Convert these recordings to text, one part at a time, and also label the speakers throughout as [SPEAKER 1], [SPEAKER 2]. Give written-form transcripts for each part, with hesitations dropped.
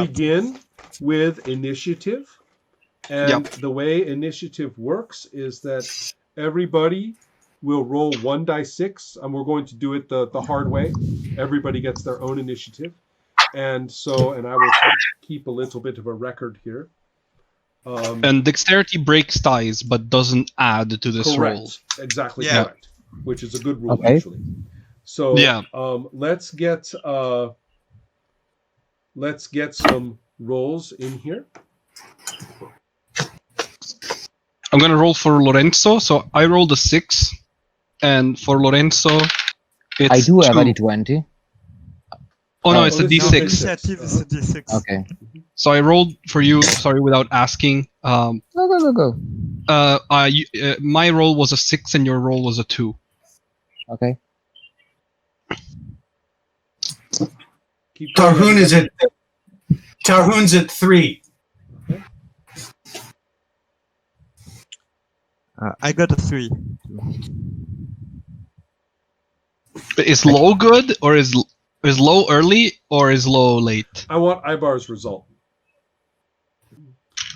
[SPEAKER 1] begin with initiative. And the way initiative works is that everybody will roll 1d6, and we're going to do it the hard way. Everybody gets their own initiative. And I will keep a little bit of a record here.
[SPEAKER 2] And dexterity breaks ties, but doesn't add to this roll.
[SPEAKER 1] Exactly correct. Which is a good rule, actually. So let's get some rolls in here.
[SPEAKER 2] I'm gonna roll for Lorenzo. So I rolled a 6, and for Lorenzo, it's
[SPEAKER 3] I do have
[SPEAKER 2] 2.
[SPEAKER 3] a D20.
[SPEAKER 2] Oh no, it's a D6.
[SPEAKER 4] Initiative is a D6.
[SPEAKER 3] Okay.
[SPEAKER 2] So I rolled for you. Sorry, without asking.
[SPEAKER 3] Go.
[SPEAKER 2] My roll was a 6, and your roll was a 2.
[SPEAKER 3] Okay.
[SPEAKER 5] Tarhoon's at 3.
[SPEAKER 1] Okay.
[SPEAKER 4] I got a 3.
[SPEAKER 2] Is low good, or is low early, or is low late?
[SPEAKER 1] I want Ibar's result.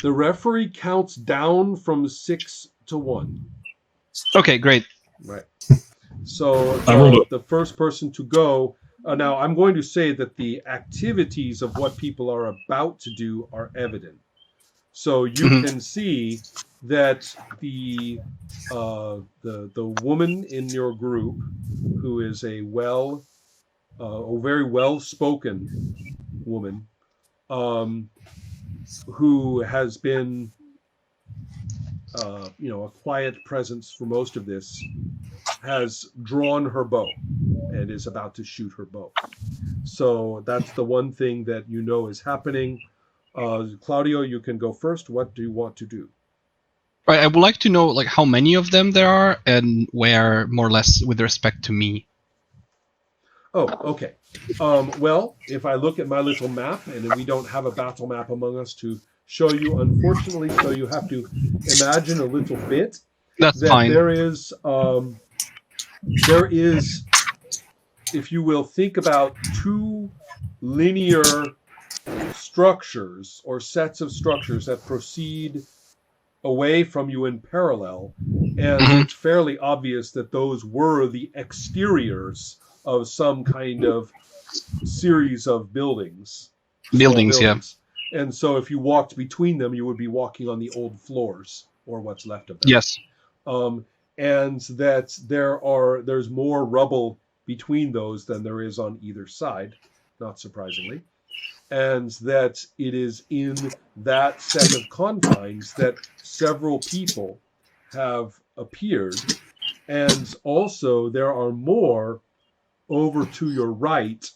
[SPEAKER 1] The referee counts down from 6 to 1.
[SPEAKER 2] Okay, great.
[SPEAKER 1] Right. So the first person to go. Now, I'm going to say that the activities of what people are about to do are evident. So you can see that the woman in your group, who is a very well-spoken woman, who has been, a quiet presence for most of this, has drawn her bow and is about to shoot her bow. So that's the one thing that you know is happening. Claudio, you can go first. What do you want to do?
[SPEAKER 2] Right, I would like to know like how many of them there are and where, more or less, with respect to me.
[SPEAKER 1] Oh, okay. Well, if I look at my little map, and we don't have a battle map among us to show you, unfortunately, so you have to imagine a little bit.
[SPEAKER 2] That's fine.
[SPEAKER 1] There is, if you will, think about 2 linear structures or sets of structures that proceed away from you in parallel, and it's fairly obvious that those were the exteriors of some kind of series of buildings. And so if you walked between them, you would be walking on the old floors, or what's left of them.
[SPEAKER 2] Yes.
[SPEAKER 1] And that there's more rubble between those than there is on either side, not surprisingly. And that it is in that set of confines that several people have appeared. And also there are more over to your right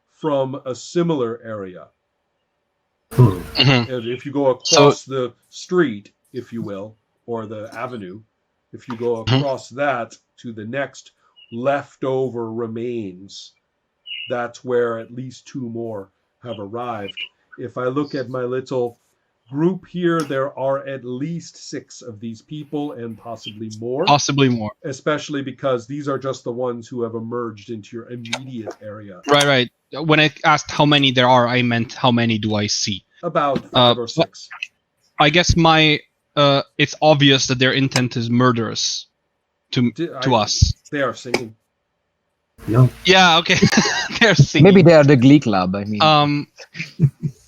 [SPEAKER 1] from a similar area. And if you go across the street, if you will, or the avenue, if you go across that to the next leftover remains, that's where at least 2 more have arrived. If I look at my little group here, there are at least 6 of these people, and possibly more. Especially because these are just the ones who have emerged into your immediate area.
[SPEAKER 2] Right. When I asked how many there are, I meant how many do I see?
[SPEAKER 1] About 5 or 6.
[SPEAKER 2] I guess it's obvious that their intent is murderous to us.
[SPEAKER 1] They are singing.
[SPEAKER 5] No.
[SPEAKER 2] Yeah, okay. They're singing.
[SPEAKER 3] Maybe they are the Glee Club. I mean.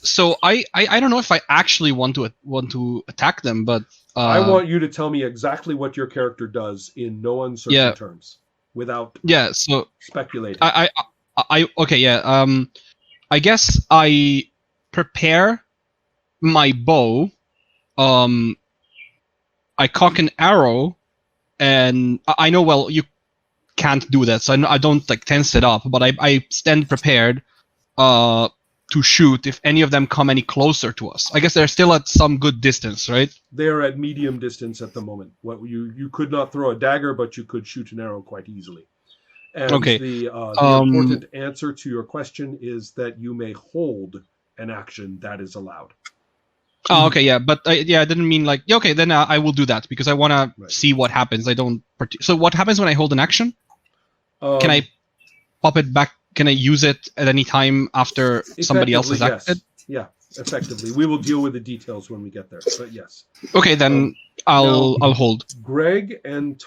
[SPEAKER 2] So I don't know if I actually want to attack them, but
[SPEAKER 1] I want you to tell me exactly what your character does in no uncertain terms, without speculating.
[SPEAKER 2] I guess I prepare my bow. I cock an arrow, and I know, well, you can't do that, so I don't like tense it up, but I stand prepared to shoot if any of them come any closer to us. I guess they're still at some good distance, right?
[SPEAKER 1] They're at medium distance at the moment. You could not throw a dagger, but you could shoot an arrow quite easily. And the important answer to your question is that you may hold an action that is allowed.
[SPEAKER 2] Oh, okay, yeah, but I didn't mean like, okay, then I will do that because I want to see what happens. I don't. So what happens when I hold an action? Can I pop it back? Can I use it at any time after somebody else has acted?
[SPEAKER 1] Yeah, effectively. We will deal with the details when we get there. But yes,
[SPEAKER 2] Okay, then I'll hold.
[SPEAKER 1] Greg and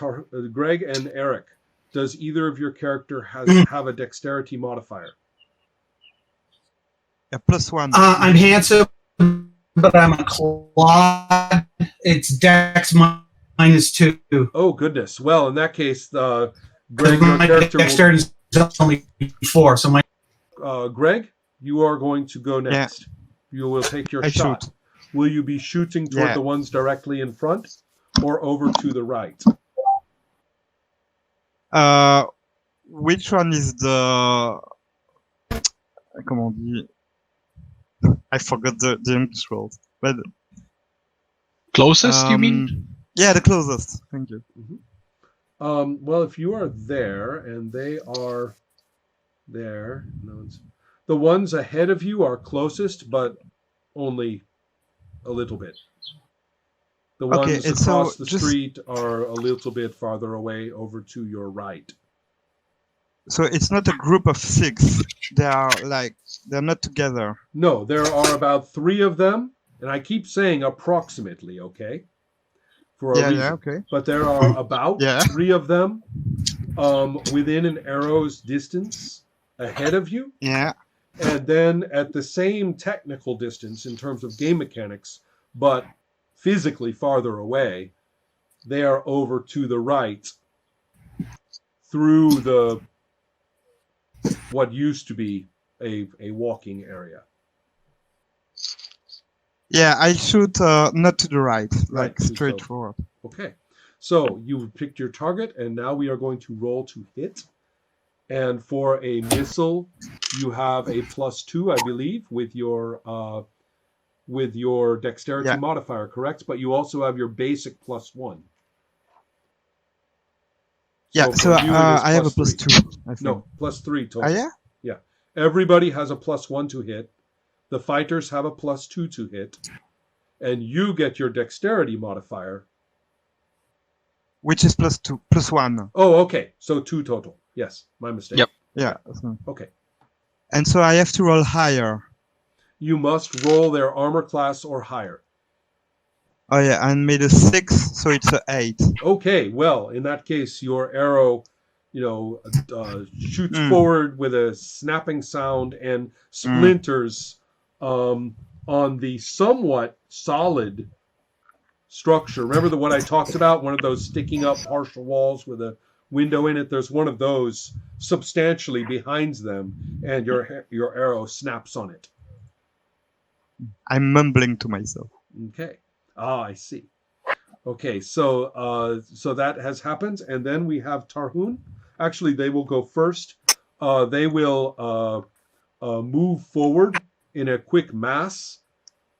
[SPEAKER 1] Eric. Does either of your character have a dexterity modifier?
[SPEAKER 4] A +1.
[SPEAKER 5] I'm handsome, but I'm a clod. It's Dex -2.
[SPEAKER 1] Oh goodness. Well, in that case, Greg,
[SPEAKER 5] Because
[SPEAKER 1] your
[SPEAKER 5] my
[SPEAKER 1] character
[SPEAKER 5] dexterity is only 4, so my
[SPEAKER 1] Greg, you are going to go next. You will take your
[SPEAKER 4] I
[SPEAKER 1] shot.
[SPEAKER 4] shoot.
[SPEAKER 1] Will you be shooting toward
[SPEAKER 4] Yeah.
[SPEAKER 1] the ones directly in front or over to the right?
[SPEAKER 4] Which one is the... Comment on dit? I forgot the English word. But,
[SPEAKER 2] Closest, you mean?
[SPEAKER 4] Yeah, the closest. Thank you.
[SPEAKER 1] Well, if you are there and they are there, the ones ahead of you are closest, but only a little bit. The
[SPEAKER 4] Okay,
[SPEAKER 1] ones
[SPEAKER 4] and
[SPEAKER 1] across
[SPEAKER 4] so
[SPEAKER 1] the
[SPEAKER 4] just-
[SPEAKER 1] street are a little bit farther away over to your right.
[SPEAKER 4] So it's not a group of 6. They're not together.
[SPEAKER 1] No, there are about 3 of them, and I keep saying approximately, okay? For a reason.
[SPEAKER 4] Okay.
[SPEAKER 1] But there are about
[SPEAKER 4] Yeah.
[SPEAKER 1] 3 of them within an arrow's distance ahead of you.
[SPEAKER 4] Yeah.
[SPEAKER 1] And then at the same technical distance in terms of game mechanics, but physically farther away, they are over to the right through the what used to be a walking area.
[SPEAKER 4] Yeah, I shoot not to the right,
[SPEAKER 1] Right,
[SPEAKER 4] like straight forward.
[SPEAKER 1] Okay, so you picked your target, and now we are going to roll to hit. And for a missile, you have a +2, I believe, with your dexterity modifier, correct? But you also have your basic +1.
[SPEAKER 4] Yeah, so
[SPEAKER 1] for you, it is
[SPEAKER 4] I have a
[SPEAKER 1] +3.
[SPEAKER 4] +2. I think.
[SPEAKER 1] No, +3 total.
[SPEAKER 4] Oh, yeah?
[SPEAKER 1] Yeah. Everybody has a +1 to hit. The fighters have a +2 to hit. And you get your dexterity modifier.
[SPEAKER 4] Which is +1.
[SPEAKER 1] Oh, okay. So 2 total. Yes, my mistake.
[SPEAKER 2] Yep.
[SPEAKER 4] Yeah.
[SPEAKER 1] Okay.
[SPEAKER 4] And so I have to roll higher.
[SPEAKER 1] You must roll their armor class or higher.
[SPEAKER 4] Oh, yeah, and made a 6, so it's a 8.
[SPEAKER 1] Okay, well, in that case, your arrow, shoots forward with a snapping sound and splinters on the somewhat solid structure. Remember the one I talked about? One of those sticking up partial walls with a window in it? There's one of those substantially behind them, and your arrow snaps on it.
[SPEAKER 4] I'm mumbling to myself.
[SPEAKER 1] Okay. I see. Okay, so that has happened, and then we have Tarhun. Actually, they will go first. They will move forward in a quick mass,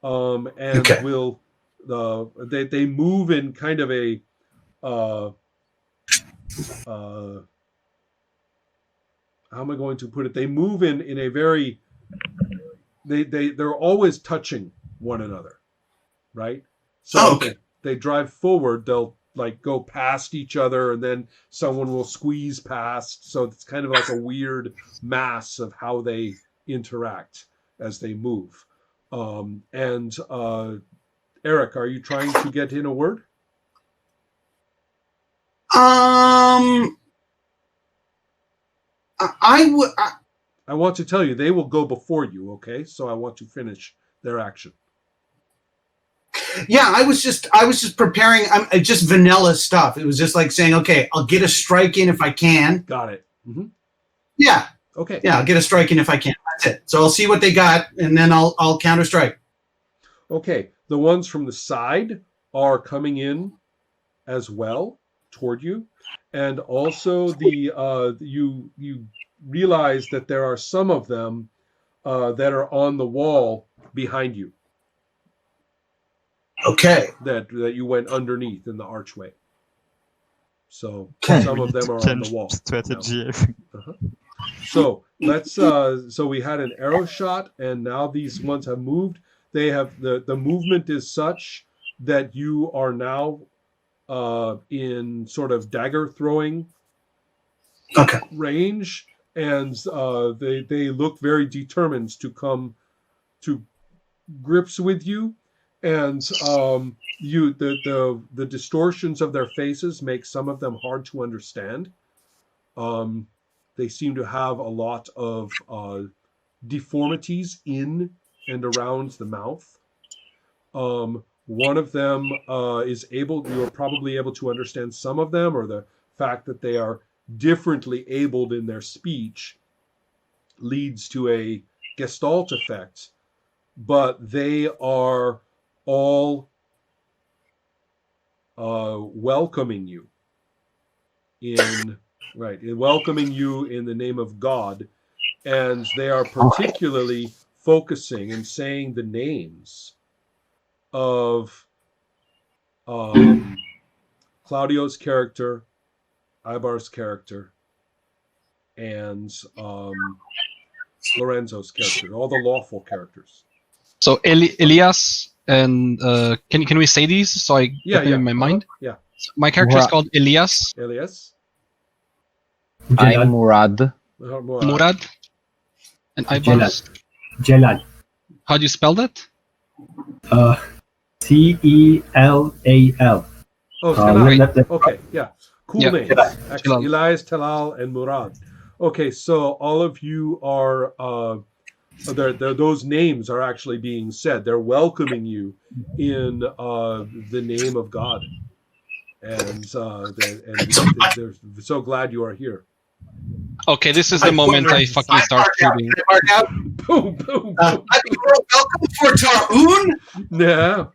[SPEAKER 1] and will they move in kind of a how am I going to put it? They move in a very they're always touching one another, right? So they drive forward, they'll like go past each other, and then someone will squeeze past. So it's kind of like a weird mass of how they interact as they move. Eric, are you trying to get in a word?
[SPEAKER 5] I would.
[SPEAKER 1] I want to tell you, they will go before you, okay? So I want to finish their action.
[SPEAKER 5] Yeah, I was just preparing. Just vanilla stuff. It was just like saying, okay, I'll get a strike in if I can.
[SPEAKER 1] Got it. Mm-hmm.
[SPEAKER 5] Yeah.
[SPEAKER 1] Okay.
[SPEAKER 5] Yeah, I'll get a strike in if I can. That's it. So I'll see what they got, and then I'll counter strike.
[SPEAKER 1] Okay. The ones from the side are coming in as well toward you, and also you realize that there are some of them that are on the wall behind you.
[SPEAKER 5] Okay.
[SPEAKER 1] That you went underneath in the archway. So some of them are on the wall.
[SPEAKER 4] Strategy.
[SPEAKER 1] So let's. So we had an arrow shot, and now these ones have moved. They have the movement is such that you are now in sort of dagger throwing range, and they look very determined to come to grips with you, and the distortions of their faces make some of them hard to understand. They seem to have a lot of deformities in and around the mouth. One of them you're probably able to understand some of them, or the fact that they are differently abled in their speech leads to a gestalt effect, but they are all welcoming you welcoming you in the name of God, and they are particularly focusing and saying the names of Claudio's character, Ibar's character, and Lorenzo's character, all the lawful characters.
[SPEAKER 2] So Elias and can we say these so I get them in my mind?
[SPEAKER 1] Yeah.
[SPEAKER 2] My character is called Elias.
[SPEAKER 1] Elias.
[SPEAKER 3] I'm Murad.
[SPEAKER 2] Murad. And Ibar's.
[SPEAKER 6] Celal.
[SPEAKER 2] How do you spell that?
[SPEAKER 6] Celal.
[SPEAKER 1] Oh, Talal. Okay, yeah. Cool
[SPEAKER 2] Yeah.
[SPEAKER 1] names. Excellent. Elias, Talal, and Murad. Okay, so all of you are those names are actually being said. They're welcoming you in the name of God, and they're so glad you are here.
[SPEAKER 2] Okay, this is the moment I fucking start shooting.
[SPEAKER 1] Boom, boom, boom.
[SPEAKER 5] Welcome for Tarun.
[SPEAKER 1] Yeah.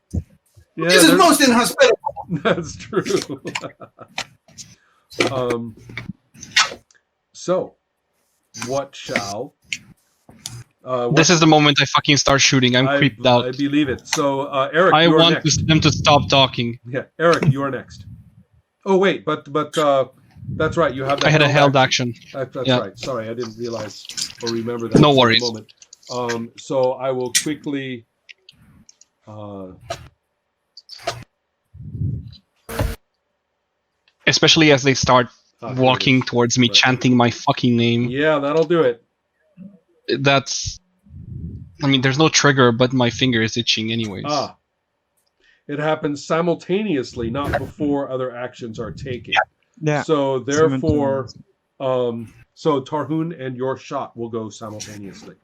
[SPEAKER 5] This is most inhospitable.
[SPEAKER 1] That's true. So, what shall?
[SPEAKER 2] This is the moment I fucking start shooting. I'm creeped out.
[SPEAKER 1] I believe it. So, Eric,
[SPEAKER 2] I
[SPEAKER 1] you are
[SPEAKER 2] want
[SPEAKER 1] next.
[SPEAKER 2] them to stop talking.
[SPEAKER 1] Yeah, Eric, you are next. Oh wait, but that's right. You have. That
[SPEAKER 2] I had a held action.
[SPEAKER 1] That's
[SPEAKER 2] Yeah.
[SPEAKER 1] right. Sorry, I didn't realize or remember that.
[SPEAKER 2] No
[SPEAKER 1] for
[SPEAKER 2] worries.
[SPEAKER 1] the moment. So I will quickly.
[SPEAKER 2] Especially as they start walking towards me,
[SPEAKER 1] Right.
[SPEAKER 2] chanting my fucking name.
[SPEAKER 1] Yeah, that'll do it.
[SPEAKER 2] That's. I mean, there's no trigger, but my finger is itching anyways.
[SPEAKER 1] It happens simultaneously, not before other actions are taken.
[SPEAKER 4] Yeah.
[SPEAKER 1] So therefore, so Tarhun and your shot will go simultaneously.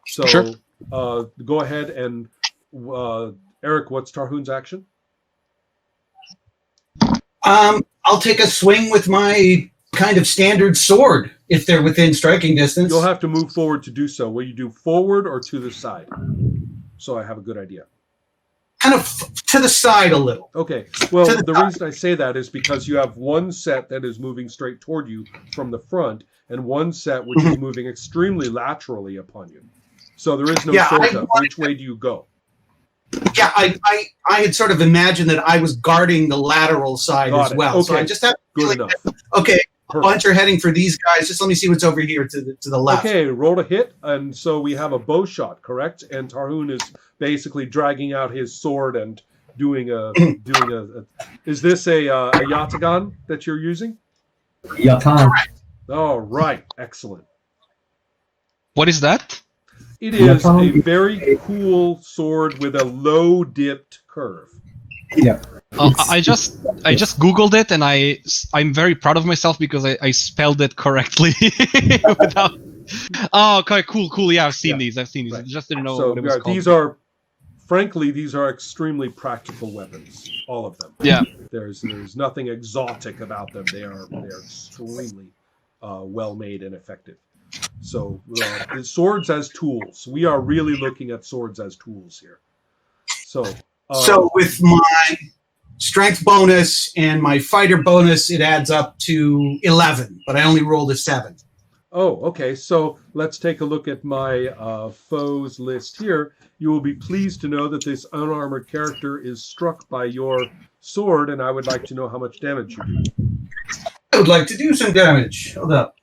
[SPEAKER 1] So
[SPEAKER 2] Sure.
[SPEAKER 1] Go ahead and Eric, what's Tarhun's action?
[SPEAKER 5] I'll take a swing with my kind of standard sword if they're within striking distance.
[SPEAKER 1] You'll have to move forward to do so. Will you do forward or to the side? So I have a good idea.
[SPEAKER 5] Kind of to the side a little.
[SPEAKER 1] Okay. Well,
[SPEAKER 5] To the
[SPEAKER 1] the
[SPEAKER 5] side.
[SPEAKER 1] reason I say that is because you have one set that is moving straight toward you from the front, and one set which is moving extremely laterally upon you. So there is no
[SPEAKER 5] Yeah,
[SPEAKER 1] sort
[SPEAKER 5] I
[SPEAKER 1] of.
[SPEAKER 5] wanted
[SPEAKER 1] Which way do you go?
[SPEAKER 5] Yeah, I had sort of imagined that I was guarding the lateral side
[SPEAKER 1] Got
[SPEAKER 5] as
[SPEAKER 1] it.
[SPEAKER 5] well. So
[SPEAKER 1] Okay.
[SPEAKER 5] I just have
[SPEAKER 1] Good enough.
[SPEAKER 5] okay. A
[SPEAKER 1] Perfect.
[SPEAKER 5] bunch are heading for these guys. Just let me see what's over here to the left.
[SPEAKER 1] Okay, roll a hit, and so we have a bow shot, correct? And Tarhun is basically dragging out his sword and doing a. Is this a yatagan that you're using?
[SPEAKER 6] Yatan.
[SPEAKER 1] All right, excellent.
[SPEAKER 2] What is that?
[SPEAKER 1] It is a
[SPEAKER 6] Yatan.
[SPEAKER 1] very cool sword with a low dipped curve.
[SPEAKER 6] Yeah.
[SPEAKER 2] I just googled it and I'm very proud of myself because I spelled it correctly without. Oh, okay, cool. Yeah, I've seen these.
[SPEAKER 1] Right.
[SPEAKER 2] Just didn't know
[SPEAKER 1] So
[SPEAKER 2] what it was called.
[SPEAKER 1] these are, frankly, these are extremely practical weapons. All of them.
[SPEAKER 2] Yeah.
[SPEAKER 1] There's nothing exotic about them. They are extremely well made and effective. So swords as tools. We are really looking at swords as tools here. So
[SPEAKER 5] with my strength bonus and my fighter bonus, it adds up to 11, but I only rolled a 7.
[SPEAKER 1] Oh, okay. So let's take a look at my foes list here. You will be pleased to know that this unarmored character is struck by your sword, and I would like to know how much damage you do.
[SPEAKER 5] I would like to do some damage. Hold up.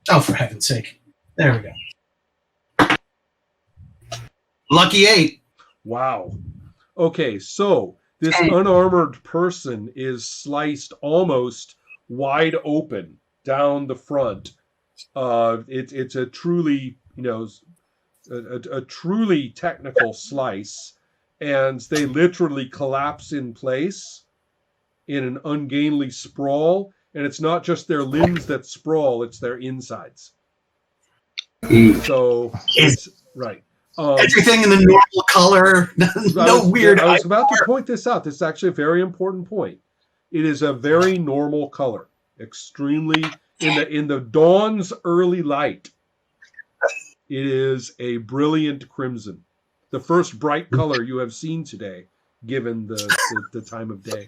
[SPEAKER 5] Oh, for heaven's sake. There we go. Lucky 8.
[SPEAKER 1] Wow. Okay, so this unarmored person is sliced almost wide open down the front. It's a truly, a truly technical slice, and they literally collapse in place in an ungainly sprawl, and it's not just their limbs that sprawl, it's their insides. So it's right.
[SPEAKER 5] Everything in the normal color. No weird.
[SPEAKER 1] I was about to point this out. This is actually a very important point. It is a very normal color, extremely in the dawn's early light. It is a brilliant crimson, the first bright color you have seen today, given the time of day.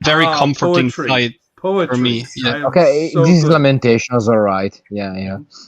[SPEAKER 2] Very comforting
[SPEAKER 1] poetry.
[SPEAKER 2] sight
[SPEAKER 1] Poetry.
[SPEAKER 2] for me. Yeah.
[SPEAKER 3] Okay,
[SPEAKER 1] so
[SPEAKER 3] this
[SPEAKER 1] good.
[SPEAKER 3] Lamentations, all right. Yeah, yeah.